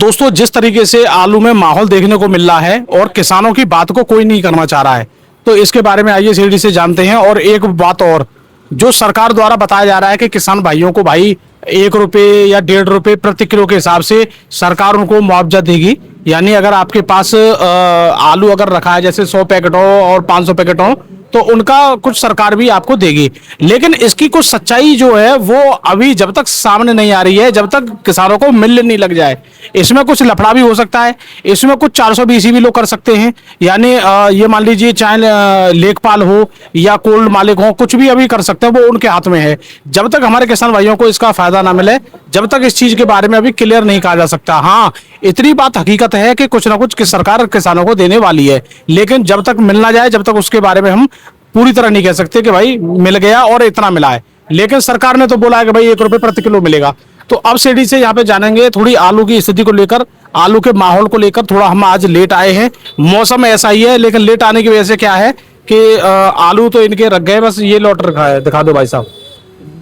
दोस्तों जिस तरीके से आलू में माहौल देखने को मिल रहा है और किसानों की बात को कोई नहीं करना चाह रहा है, तो इसके बारे में आइए सीधी से जानते हैं। और एक बात और, जो सरकार द्वारा बताया जा रहा है कि किसान भाइयों को भाई 1 रुपये या 1.5 रुपये प्रति किलो के हिसाब से सरकार उनको मुआवजा देगी। यानी अगर आपके पास आलू अगर रखा है जैसे 100 पैकेट हो और 500 पैकेट हो तो उनका कुछ सरकार भी आपको देगी। लेकिन इसकी कुछ सच्चाई जो है वो अभी जब तक सामने नहीं आ रही है, जब तक किसानों को मिल नहीं लग जाए, इसमें कुछ लफड़ा भी हो सकता है, इसमें कुछ 420 भी लोग कर सकते हैं। यानी ये मान लीजिए चाहे लेखपाल हो या कोल्ड मालिक हो, कुछ भी अभी कर सकते हैं, वो उनके हाथ में है। जब तक हमारे किसान भाइयों को इसका फायदा ना मिले, जब तक इस चीज के बारे में अभी क्लियर नहीं कहा जा सकता। हाँ, इतनी बात हकीकत है कि कुछ ना कुछ सरकार किसानों को देने वाली है, लेकिन जब तक मिल ना जाए, जब तक उसके बारे में हम पूरी तरह नहीं कह सकते कि भाई मिल गया और इतना मिला है। लेकिन सरकार ने तो बोला है कि भाई 1 रुपये प्रति किलो मिलेगा। तो अब सीढ़ी से यहाँ पे जानेंगे थोड़ी आलू की स्थिति को लेकर, आलू के माहौल को लेकर। थोड़ा हम आज लेट आए हैं, मौसम ऐसा ही है, लेकिन लेट आने की वजह से क्या है कि आलू तो इनके रख गए। बस ये लौट रखा है, दिखा दो भाई साहब,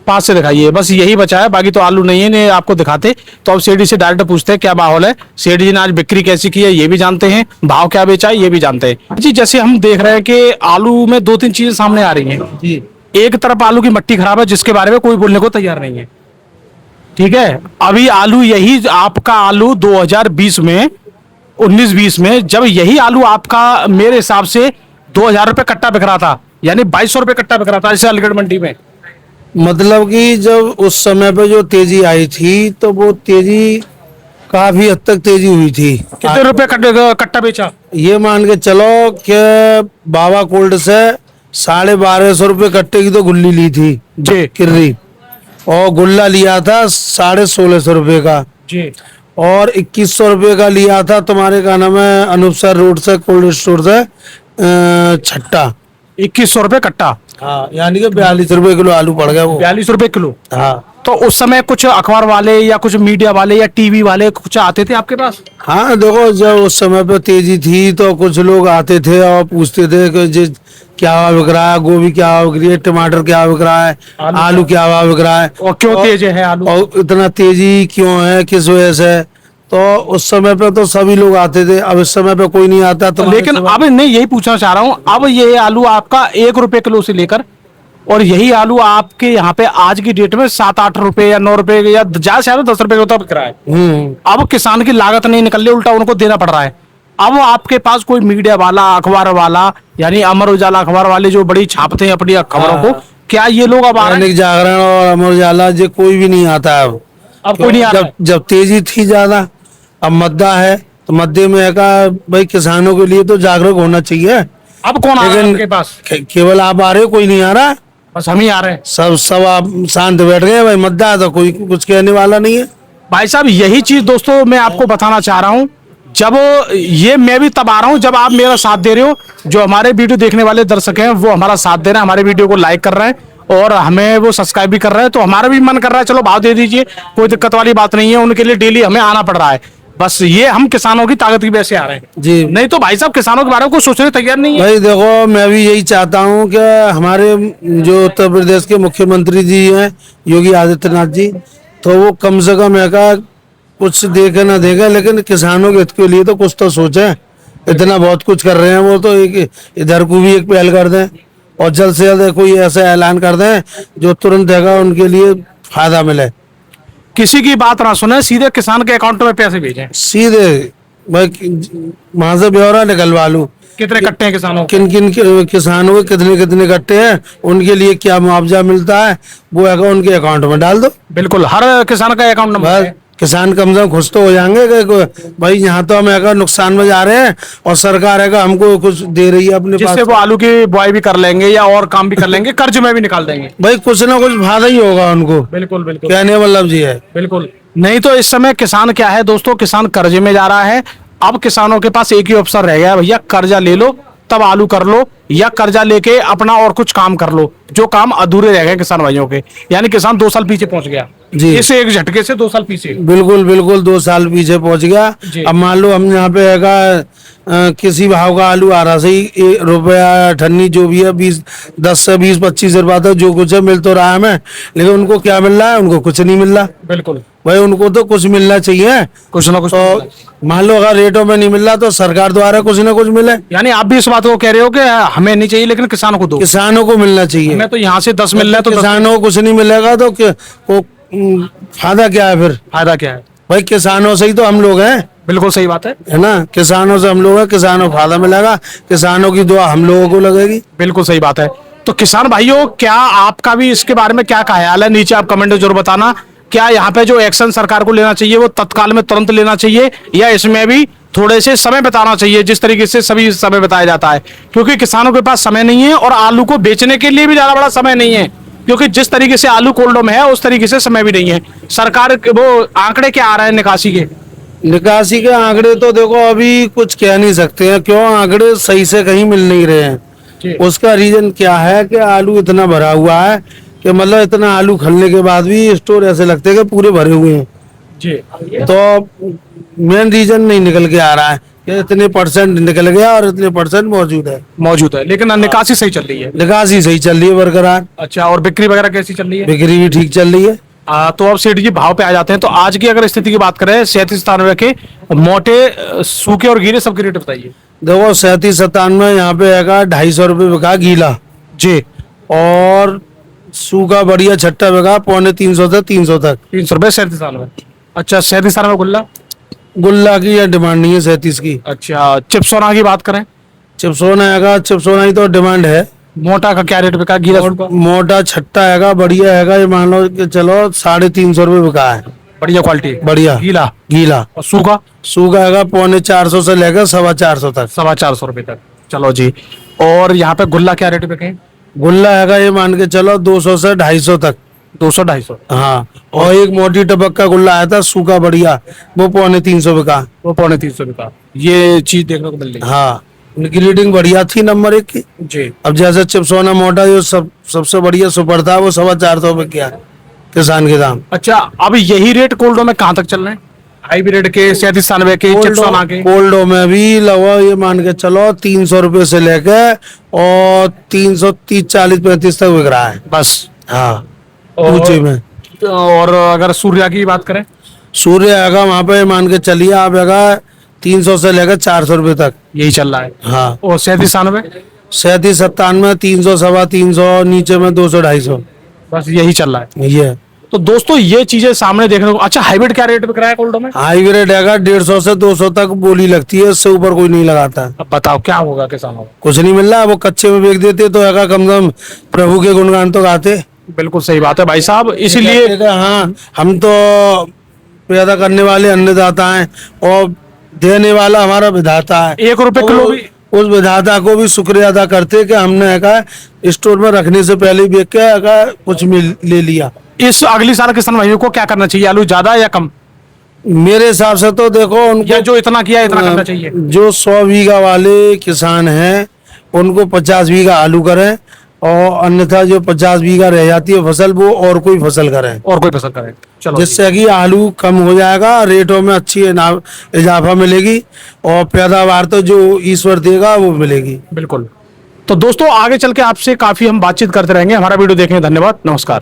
पास से दिखाइए, बस यही बचा है, बाकी तो आलू नहीं है, नहीं आपको दिखाते। तो अब सेठी से डायरेक्ट पूछते हैं क्या माहौल है। सेठी जी ने आज बिक्री कैसी की है ये भी जानते हैं, भाव क्या बेचा है ये भी जानते हैं जी। जैसे हम देख रहे हैं कि आलू में 2-3 चीजें सामने आ रही हैं जी। एक तरफ आलू की मट्टी खराब है जिसके बारे में कोई बोलने को तैयार नहीं है, ठीक है। अभी आलू यही आपका आलू 2020 में 19-20 में जब यही आलू आपका मेरे हिसाब से 2000 रुपये कट्टा बिक रहा था, यानी 2200 रुपये कट्टा बिक रहा था इसे अलीगढ़ मंडी में। मतलब कि जब उस समय पे जो तेजी आई थी तो वो तेजी काफी हद तक तेजी हुई थी। कितने रुपए कट्टा बेचा? ये मान के चलो कि बाबा कोल्ड से 1250 रुपये कट्टे की तो गुल्ली ली थी जी, किर्री, और गुल्ला लिया था 1650 रुपये का जी, और 2100 रुपये का लिया था तुम्हारे का नाम है अनूपसर रोड से कोल्ड स्टोर से छट्टा। 2100 रुपये कट्टा। हाँ, यानी कि 42 रुपये किलो आलू पड़ गया वो। 42 रुपये किलो। हाँ, तो उस समय कुछ अखबार वाले या कुछ मीडिया वाले या टीवी वाले कुछ आते थे आपके पास? हाँ देखो, जब उस समय पे तेजी थी तो कुछ लोग आते थे और पूछते थे कि जी क्या भाव बिक रहा है, गोभी क्या भाव बिक रही है, टमाटर क्या भाव बिक रहा है, आलू क्या भाव बिक रहा है, और क्यों तेज है आलू, और इतना तेजी क्यों है, किस वजह से। तो उस समय पे तो सभी लोग आते थे, अब इस समय पे कोई नहीं आता। तो लेकिन अब नहीं, यही पूछना चाह रहा हूँ, अब ये आलू आपका 1 रुपये किलो से लेकर और यही आलू आपके यहाँ पे आज की डेट में 7-8 रुपए या 9 रुपए या ज्यादा से ज्यादा 10 रुपए का बिक रहा है। अब किसान की लागत नहीं निकल रही, उल्टा उनको देना पड़ रहा है। अब आपके पास कोई मीडिया वाला, अखबार वाला, यानी अमर उजाला अखबार वाले जो बड़ी छापते हैं अपनी खबरों को, क्या ये लोग अब दैनिक जागरण और अमर उजाला जो कोई भी नहीं आता है अब कोई नहीं आ रहा है। जब तेजी थी ज्यादा, अब मद्दा है तो मद्दे में है भाई किसानों के लिए तो जागरूक होना चाहिए। अब कौन आ रहा है आपके पास? केवल आप आ रहे हो, कोई नहीं आ रहा, बस हम ही आ रहे हैं। सब आप शांत बैठ गए, भाई मद्दा है तो कोई कुछ कहने वाला नहीं है। भाई साहब यही चीज दोस्तों मैं आपको बताना चाह रहा हूँ, जब ये मैं भी तब आ रहा हूँ जब आप मेरा साथ दे रहे हो। जो हमारे वीडियो देखने वाले दर्शक हैं वो हमारा साथ दे रहे हैं, हमारे वीडियो को लाइक कर रहे हैं और हमें वो सब्सक्राइब भी कर रहे हैं। तो हमारा भी मन कर रहा है चलो भाव दे दीजिए, कोई दिक्कत वाली बात नहीं है। उनके लिए डेली हमें आना पड़ रहा है, बस ये हम किसानों की ताकत की वजह से आ रहे हैं जी। नहीं तो भाई साहब किसानों के बारे में कुछ सोचने तैयार नहीं है। भाई देखो, मैं भी यही चाहता हूँ कि हमारे जो उत्तर प्रदेश के मुख्यमंत्री जी हैं योगी आदित्यनाथ जी, तो वो कम से कम ऐसा कुछ देखे ना देखे, लेकिन किसानों के हित के लिए तो कुछ तो सोचे। इतना बहुत कुछ कर रहे हैं वो, तो एक इधर को भी एक पहल कर दें और जल्द से जल्द कोई ऐसा ऐलान कर दें जो तुरंत देगा उनके लिए फायदा मिले। किसी की बात ना सुने, सीधे किसान के अकाउंट में पैसे भेजें, सीधे भाई वहां से ब्यौरा निकलवा लूं कितने कट्टे हैं किसानों, किन किन किसानों के कितने कितने कट्टे हैं, उनके लिए क्या मुआवजा मिलता है, वो उनके अकाउंट में डाल दो। बिल्कुल हर किसान का अकाउंट नंबर है। किसान कम से कम खुश तो हो जाएंगे कि भाई यहाँ तो हम नुकसान में जा रहे हैं और सरकार है हमको कुछ दे रही है अपने पास, जिससे वो आलू की बुआई भी कर लेंगे या और काम भी कर लेंगे, कर्ज में भी निकाल देंगे। भाई कुछ ना कुछ फायदा ही होगा उनको। बिल्कुल बिल्कुल, कहने मतलब जी है बिल्कुल। नहीं तो इस समय किसान क्या है दोस्तों, किसान कर्जे में जा रहा है। अब किसानों के पास एक ही ऑप्शन रह गया है, भैया कर्जा ले लो तब आलू कर लो, या कर्जा लेके अपना और कुछ काम कर लो, जो काम अधूरे रह गए किसान भाइयों के। यानी किसान 2 साल पीछे पहुंच गया जी, इस एक झटके से 2 साल पीछे। बिल्कुल बिल्कुल 2 साल पीछे पहुंच गया। अब मान लो हम यहाँ पे किसी भाव का आलू आ रहा सही रुपया 98 जो भी है 10 से 20-25 रुपया जो कुछ है मिल तो रहा है हमें, लेकिन उनको क्या मिल रहा है, उनको कुछ नहीं मिल रहा। बिल्कुल भाई उनको तो कुछ मिलना चाहिए। कुछ ना कुछ तो मान लो अगर रेटों में नहीं मिल रहा तो सरकार द्वारा कुछ ना कुछ मिले। यानी आप भी इस बात को कह रहे हो कि हमें नहीं चाहिए लेकिन किसानों को दो। किसानों को मिलना चाहिए। हमें तो यहाँ से 10 मिल रहा है तो किसानों को कुछ नहीं मिलेगा तो फायदा क्या है फिर? फायदा क्या है? भाई किसानों से ही तो हम लोग हैं, बिल्कुल सही बात है ना? किसानों से हम लोग हैं, किसानों को फायदा मिलेगा, किसानों की दुआ हम लोगों को लगेगी। बिल्कुल सही बात है। तो किसान भाइयों, क्या आपका भी इसके बारे में क्या ख्याल है? नीचे आप कमेंट में जरूर बताना। क्या यहाँ पे जो एक्शन सरकार को लेना चाहिए वो तत्काल में तुरंत लेना चाहिए, या इसमें भी थोड़े से समय बिताना चाहिए, जिस तरीके से सभी समय बताया जाता है? क्योंकि किसानों के पास समय नहीं है और आलू को बेचने के लिए भी ज्यादा बड़ा समय नहीं है, क्योंकि जिस तरीके से आलू कोल्डो में है उस तरीके से समय भी नहीं है। सरकार वो आंकड़े क्या आ रहे हैं निकासी के? निकासी के आंकड़े तो देखो अभी कुछ कह नहीं सकते हैं, क्यों आंकड़े सही से कहीं मिल नहीं रहे हैं। उसका रीजन क्या है कि आलू इतना भरा हुआ है कि मतलब इतना आलू खलने के बाद भी स्टोर ऐसे लगते हैं कि पूरे भरे हुए हैं जी। तो मेन रीजन नहीं निकल के आ रहा है कि इतने परसेंट निकल गया और इतने परसेंट मौजूद है। लेकिन निकासी सही चल रही है। निकासी सही चल रही है बरकरार। अच्छा, और बिक्री वगैरह कैसी चल रही है? बिक्री भी ठीक चल रही है। तो अब सेठ जी भाव पे आ जाते हैं। तो आज की अगर स्थिति की बात करें 37-97 के मोटे, सूखे और गीले सबके रेट बताइए। देखो 37-97 यहाँ पे है 250 रुपये बिका गीला जी, और सूखा बढ़िया छट्टा बिका 250 से 300 तक। 300 रुपए 37-97। अच्छा, 37-97 गुल्ला। गुल्ला की या डिमांड नहीं है 37 की। अच्छा, चिप्सोना की बात करें? चिप्सोना है, चिप्सोना की तो डिमांड है। मोटा का क्या रेट बिका? गीला सूखा? मोटा छट्टा है बढ़िया है, ये मान लो कि चलो 350 रुपये बिका है। बढ़िया क्वालिटी, बढ़िया गीला। गीला। और सूखा? सूखा है 450 से लेकर 450 तक। 425 रुपए तक। चलो जी। और यहाँ पे गुल्ला क्या रेट बिके? गुल्ला है ये मान के चलो 200 से 250 तक। 200-250। हाँ, और एक मोटी टबक का गुल्ला आया था सूखा बढ़िया, वो 350 बिका। वो 350 का ये चीज देखने को मिल रही है। हाँ, उनकी रीडिंग बढ़िया थी नंबर 1 की। जी। अब जैसे चिप्सोना मोटा जो सबसे बढ़िया सुपर था वो 450 में किया किसान के दाम। अच्छा, अब यही रेट कोल्डो में कहाँ तक चल रहे हैं? हाइब्रिड के 37-97 के, चिप्सोना के? कोल्डो में भी लगभग ये मान के चलो 300 रुपये से लेकर और 330, 40, 35 तक बिक रहा है बस। हाँ, और- ऊंचे में। और अगर सूर्या की बात करें? सूर्य आएगा वहां पे मान के चलिए आप आएगा 300 से लेकर 400 रुपये तक। यही चल रहा है। हाँ, और 37-97? 37-97 300, 350, नीचे में 200, 250। बस यही चल रहा है। ये तो दोस्तों ये चीजें सामने देखने को। अच्छा, हाइब्रिड क्या रेट बिक रहा है कोल्डो में? हाईब्रिड है 150 से 200 तक बोली लगती है, इससे ऊपर कोई नहीं लगाता। अब बताओ क्या होगा किसानों को? कुछ नहीं मिल रहा, वो कच्चे में बेच देते तो कम से कम प्रभु के गुणगान तो गाते। बिल्कुल सही बात है भाई साहब, इसीलिए हाँ, हम तो पैदा करने वाले अन्नदाता हैं और देने वाला हमारा विधाता है। 1 रुपए किलो भी। उस विधाता को भी शुक्रिया अदा करते कि हमने स्टोर में रखने से पहले ही बेच के कुछ ले लिया। इस अगली साल किसान भाइयों को क्या करना चाहिए? आलू ज्यादा या कम? मेरे हिसाब से तो देखो उनको, या जो इतना किया इतना करना चाहिए? जो 100 बीघा वाले किसान हैं उनको 50 बीघा आलू करें, और अन्यथा जो 50 बीघा रह जाती है फसल वो और कोई फसल करें, और कोई फसल करें। चलो, जिससे कि आलू कम हो जाएगा, रेटों में अच्छी इजाफा मिलेगी और पैदावार तो जो ईश्वर देगा वो मिलेगी। बिल्कुल। तो दोस्तों आगे चल के आपसे काफी हम बातचीत करते रहेंगे। हमारा वीडियो देखने धन्यवाद, नमस्कार।